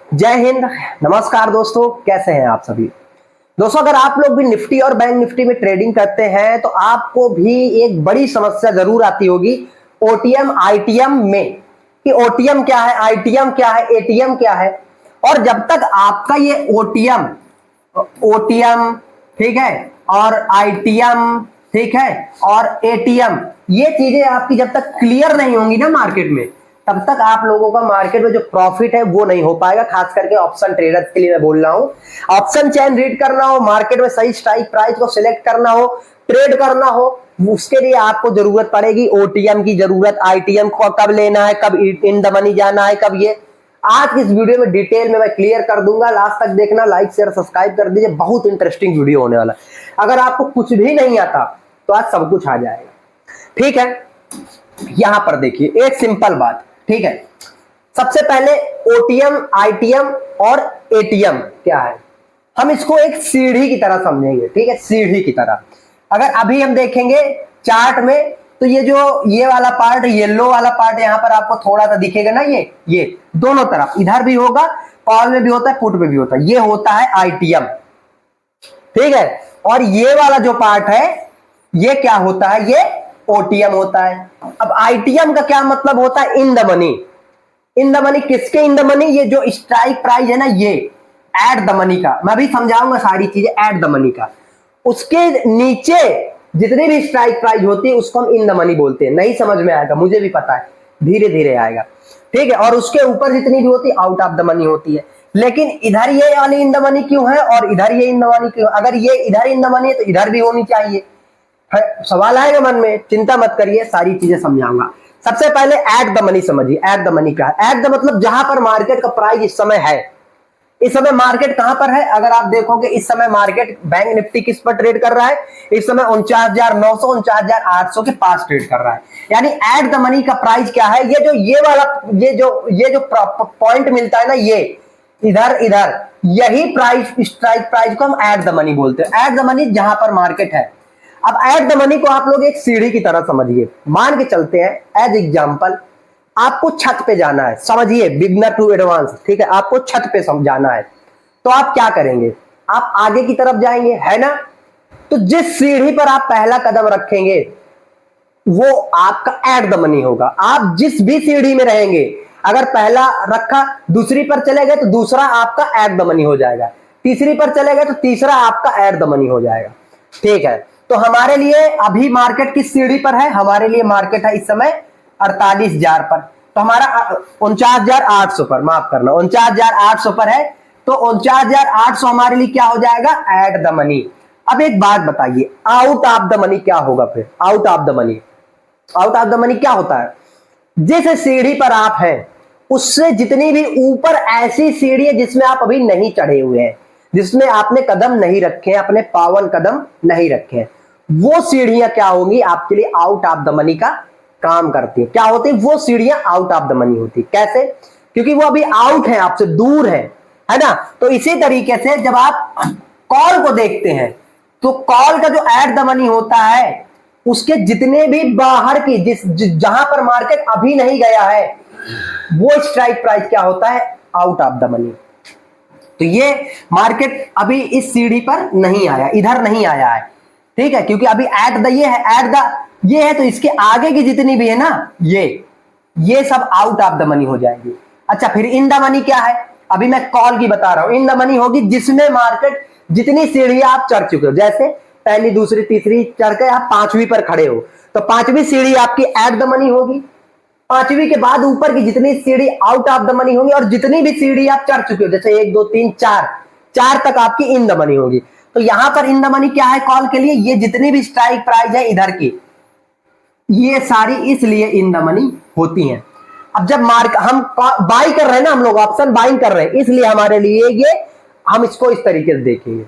जय हिंद। नमस्कार दोस्तों, कैसे हैं आप सभी दोस्तों। अगर आप लोग भी निफ्टी और बैंक निफ्टी में ट्रेडिंग करते हैं तो आपको भी एक बड़ी समस्या जरूर आती होगी ओटीएम आईटीएम में, कि ओटीएम क्या है, आईटीएम क्या है, एटीएम क्या है। और जब तक आपका ये ओटीएम ओटीएम ठीक है और आईटीएम ठीक है और एटीएम, ये चीजें आपकी जब तक क्लियर नहीं होंगी ना मार्केट में, तब तक आप लोगों का मार्केट में जो प्रॉफिट है वो नहीं हो पाएगा। खास करके ऑप्शन ट्रेडर्स के लिए मैं बोल रहा हूं। ऑप्शन चेन रीड करना हो, मार्केट में सही स्ट्राइक प्राइस को सिलेक्ट करना हो, ट्रेड करना हो, उसके लिए आपको जरूरत पड़ेगी ओटीएम की जरूरत। आईटीएम को कब लेना है, कब इन द मनी जाना है, कब ये आज की इस वीडियो में डिटेल में मैं क्लियर कर दूंगा। लास्ट तक देखना, लाइक शेयर सब्सक्राइब कर दीजिए, बहुत इंटरेस्टिंग वीडियो होने वाला है। अगर आपको कुछ भी नहीं आता तो आज सब कुछ आ जाएगा। ठीक है, यहां पर देखिए एक सिंपल बात। ठीक है, सबसे पहले ओटीएम आईटीएम और एटीएम क्या है, हम इसको एक सीढ़ी की तरह समझेंगे। ठीक है, सीढ़ी की तरह। अगर अभी हम देखेंगे चार्ट में तो ये वाला पार्ट, येलो वाला पार्ट यहां पर आपको थोड़ा सा दिखेगा ना, ये दोनों तरफ, इधर भी होगा, कॉल में भी होता है, पुट में भी होता है, ये होता है आईटीएम। ठीक है, और ये वाला जो पार्ट है ये क्या होता है, ये ओटीएम होता है। अब आईटीएम का क्या मतलब होता है, in the money. In the money किसके इन द मनी, ये जो स्ट्राइक प्राइस है ना, ये एट द मनी का, मैं भी समझाऊंगा सारी चीजें एट द मनी का। उसके नीचे जितनी भी स्ट्राइक प्राइस होती है उसको हम इन द मनी बोलते हैं। नहीं समझ में आएगा, मुझे भी पता है, धीरे धीरे आएगा। ठीक है, और उसके ऊपर जितनी भी होती है आउट ऑफ द मनी होती है। लेकिन इधर ये वाली इन द मनी क्यों है और इधर ये इन द मनी क्यों? अगर ये इधर इन द मनी है तो इधर भी होनी चाहिए। सवाल आएगा मन में, चिंता मत करिए, सारी चीजें समझाऊंगा। सबसे पहले एट द मनी समझिए। एट द मनी का, एट द मतलब जहां पर मार्केट का प्राइस इस समय है। इस समय मार्केट कहां पर है, अगर आप देखोगे इस समय मार्केट बैंक निफ्टी किस पर ट्रेड कर रहा है, इस समय 49,900 49,800 के पास ट्रेड कर रहा है। यानी एट द मनी का प्राइस क्या है, ये वाला ये जो पॉइंट मिलता है ना, ये इधर इधर, यही प्राइस, स्ट्राइक प्राइस को हम एट द मनी बोलते हैं। एट द मनी जहां पर मार्केट है। अब एट द मनी को आप लोग एक सीढ़ी की तरह समझिए। मान के चलते हैं एज एग्जांपल, आपको छत पे जाना है, समझिए, बिगनर टू एडवांस। ठीक है, आपको छत पे जाना है तो आप क्या करेंगे, आप आगे की तरफ जाएंगे, है ना। तो जिस सीढ़ी पर आप पहला कदम रखेंगे वो आपका एट द मनी होगा। आप जिस भी सीढ़ी में रहेंगे, अगर पहला रखा, दूसरी पर चले गए तो दूसरा आपका एट द मनी हो जाएगा, तीसरी पर चले गए तो तीसरा आपका एट द मनी हो जाएगा। ठीक है, तो हमारे लिए अभी मार्केट किस सीढ़ी पर है, हमारे लिए मार्केट है इस समय 48,000 पर। तो हमारा 49,800 पर, माफ करना, 49,800 पर है। तो 49,800 हमारे लिए क्या हो जाएगा, एट द मनी। अब एक बात बताइए, आउट ऑफ द मनी क्या होगा फिर? Out of the money, out of the money क्या होता है, जिस सीढ़ी पर आप हैं उससे जितनी भी ऊपर ऐसी सीढ़ी है जिसमें आप अभी नहीं चढ़े हुए हैं, जिसमें आपने कदम नहीं रखे हैं, अपने पावन कदम नहीं रखे हैं, वो सीढ़ियां क्या होंगी आपके लिए, आउट ऑफ द मनी का काम करती है। क्या होती है वो सीढ़ियां, आउट ऑफ द मनी होती। कैसे? क्योंकि वो अभी आउट है, आपसे दूर है ना। तो इसी तरीके से जब आप कॉल को देखते हैं तो कॉल का जो एट द मनी होता है उसके जितने भी बाहर की जहां पर मार्केट अभी नहीं गया है वो स्ट्राइक प्राइस क्या होता है, आउट ऑफ द मनी। तो ये मार्केट अभी इस सीढ़ी पर नहीं आया, इधर नहीं आया है। ठीक है, क्योंकि अभी एट द ये है, एट द ये है, तो इसके आगे की जितनी भी है ना, ये सब आउट ऑफ द मनी हो जाएगी। अच्छा, फिर इन द मनी क्या है, अभी मैं कॉल की बता रहा हूं। इन द मनी होगी जिसमें मार्केट जितनी सीढ़ी आप चढ़ चुके हो, जैसे पहली दूसरी तीसरी चढ़ के आप पांचवी पर खड़े हो, तो पांचवी सीढ़ी आपकी एट द मनी होगी। पांचवी के बाद ऊपर की जितनी सीढ़ी आउट ऑफ द मनी होंगी, और जितनी भी सीढ़ी आप चढ़ चुके हो, जैसे 1 2 3 4 तक आपकी इन द मनी होगी। तो यहां पर इन द मनी क्या है कॉल के लिए, ये जितनी भी स्ट्राइक प्राइस है इधर की, ये सारी इसलिए इन द मनी होती हैं। अब जब हम बाई कर रहे हैं ना, हम लोग ऑप्शन बाइंग कर रहे हैं, इसलिए हमारे लिए ये, हम इसको इस तरीके से देखेंगे,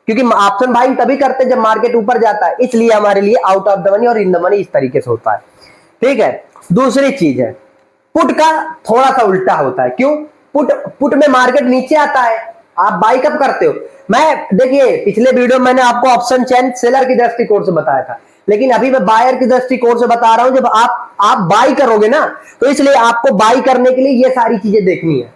क्योंकि ऑप्शन बाइंग तभी करते हैं जब मार्केट ऊपर जाता है, इसलिए हमारे लिए आउट ऑफ द मनी और इन द मनी इस तरीके से होता है। ठीक है, दूसरी चीज है पुट का, थोड़ा सा उल्टा होता है। क्यों? पुट में मार्केट नीचे आता है, आप बाई कब करते हो? मैं देखिए पिछले वीडियो में मैंने आपको ऑप्शन चेन सेलर की दृष्टिकोण से बताया था, लेकिन अभी मैं बायर की दृष्टिकोण से बता रहा हूं। जब आप बाई करोगे ना, तो इसलिए आपको बाई करने के लिए ये सारी चीजें देखनी है।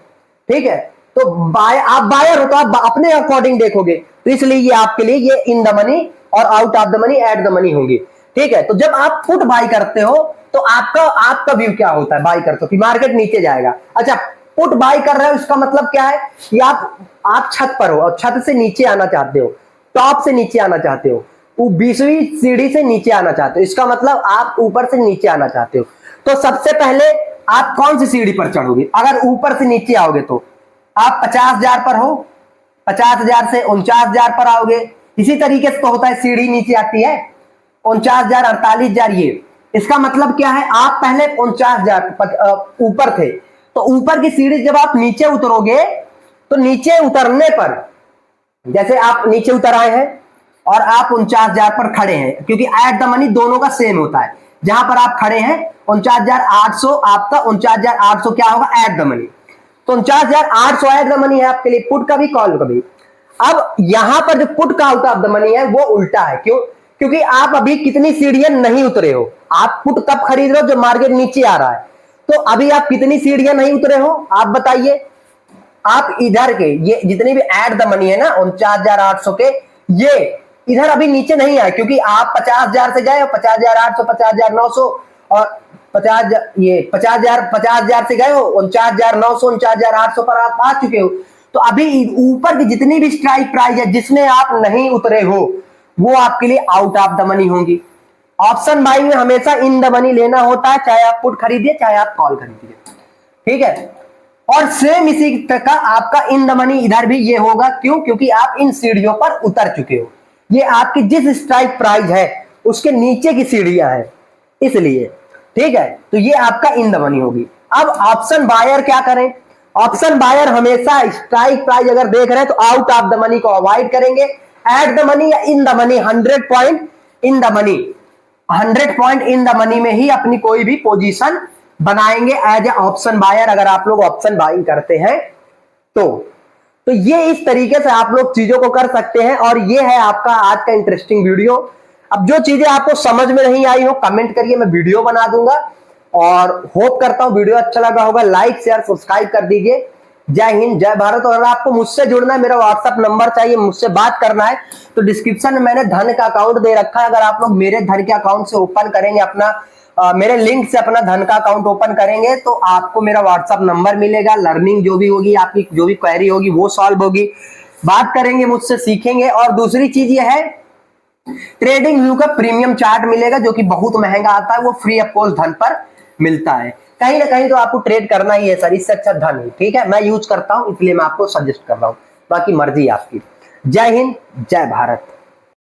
ठीक है, तो आप बायर हो तो आप अपने अकॉर्डिंग देखोगे, तो इसलिए ये आपके लिए ये इन द मनी और out of the money, at the money होंगी। ठीक है, तो जब आप पुट बाय करते हो तो आपका व्यू क्या होता है, बाय करते हो कि मार्केट नीचे जाएगा। अच्छा, पुट बाय कर रहे हो इसका मतलब क्या है कि आप छत पर हो और छत से नीचे आना चाहते हो, टॉप से नीचे आना चाहते हो, वो 20वीं सीढ़ी से नीचे आना चाहते हो, इसका मतलब आप ऊपर से नीचे आना चाहते हो। तो सबसे पहले आप कौन सी सीढ़ी पर चढ़ोगे? अगर ऊपर से नीचे आओगे तो आप 50,000 पर हो, 50,000 से 49,000 पर आओगे। इसी तरीके से तो होता है, सीढ़ी नीचे आती है 49,000, 48,000। ये इसका मतलब क्या है, आप पहले 49,000 ऊपर थे, तो ऊपर की सीढ़ी जब आप नीचे उतरोगे तो नीचे उतरने पर, जैसे आप नीचे उतर आए हैं और आप 49,000 पर खड़े हैं, क्योंकि एट द मनी दोनों का सेम होता है। जहां पर आप खड़े हैं 49,800, आपका 49,800 क्या होगा, एट द मनी। तो 49,800 एट द मनी है आपके लिए, पुट का भी कॉल का भी। अब यहां पर जो पुट का आउट ऑफ द मनी है वो उल्टा है। क्यों? क्योंकि आप अभी कितनी सीढ़ियां नहीं उतरे हो। आप पुट कब खरीद रहे हो? जब मार्केट नीचे आ रहा है। तो अभी आप कितनी सीढ़ियां नहीं उतरे हो, आप बताइए। आप इधर के ये जितनी भी एट द मनी है ना 49,800 के, ये इधर अभी नीचे नहीं आए, क्योंकि आप 50,000 से गए हो, 50,800, 50,900 और 50,000 से गए हो 49,900, 49,800 पर आप आ चुके हो। तो अभी ऊपर की जितनी भी स्ट्राइक प्राइस है जिसमें आप नहीं उतरे हो, वो आपके लिए आउट ऑफ द मनी होंगी। ऑप्शन बाइंग में हमेशा इन द मनी लेना होता है, चाहे आप पुट खरीदिए चाहे आप कॉल खरीदिए। ठीक है, और सेम इसी का आपका इन द मनी इधर भी ये होगा। क्यों? क्योंकि आप इन सीढ़ियों पर उतर चुके हो। ये आपकी जिस स्ट्राइक प्राइस है उसके नीचे की सीढ़ियां हैं, इसलिए। ठीक है, तो ये आपका इन द मनी होगी। अब ऑप्शन बायर क्या करें? ऑप्शन बायर हमेशा स्ट्राइक प्राइस अगर देख रहे हैं तो आउट ऑफ द मनी को अवॉइड करेंगे, एट द मनी या in the money, 100 point in the money, 100 point in the money में ही अपनी कोई भी पोजीशन बनाएंगे एज ए ऑप्शन बायर। अगर आप लोग ऑप्शन बाइंग करते हैं तो ये इस तरीके से आप लोग चीजों को कर सकते हैं। और ये है आपका आज का इंटरेस्टिंग वीडियो। अब जो चीजें आपको समझ में नहीं आई हो कमेंट करिए, मैं वीडियो बना दूंगा। और होप करता हूं वीडियो अच्छा लगा होगा। लाइक शेयर सब्सक्राइब कर दीजिए। जय हिंद, जय भारत। और अगर आपको मुझसे जुड़ना है, मेरा व्हाट्सएप नंबर चाहिए, मुझसे बात करना है, तो डिस्क्रिप्शन में मैंने धन का अकाउंट दे रखा है। अगर आप लोग मेरे धन के अकाउंट से ओपन करेंगे अपना मेरे लिंक से अपना धन का अकाउंट ओपन करेंगे तो आपको मेरा व्हाट्सएप नंबर मिलेगा। लर्निंग जो भी होगी, आपकी जो भी क्वेरी होगी वो सॉल्व होगी। बात करेंगे मुझसे, सीखेंगे। और दूसरी चीज ये है, ट्रेडिंग व्यू का प्रीमियम चार्ट मिलेगा जो कि बहुत महंगा आता है, वो फ्री ऑफ कॉस्ट धन पर मिलता है। कहीं ना कहीं तो आपको ट्रेड करना ही है सर, इससे अच्छा धन है। ठीक है, मैं यूज करता हूं इसलिए मैं आपको सजेस्ट कर रहा हूं, बाकी मर्जी आपकी। जय हिंद, जय भारत।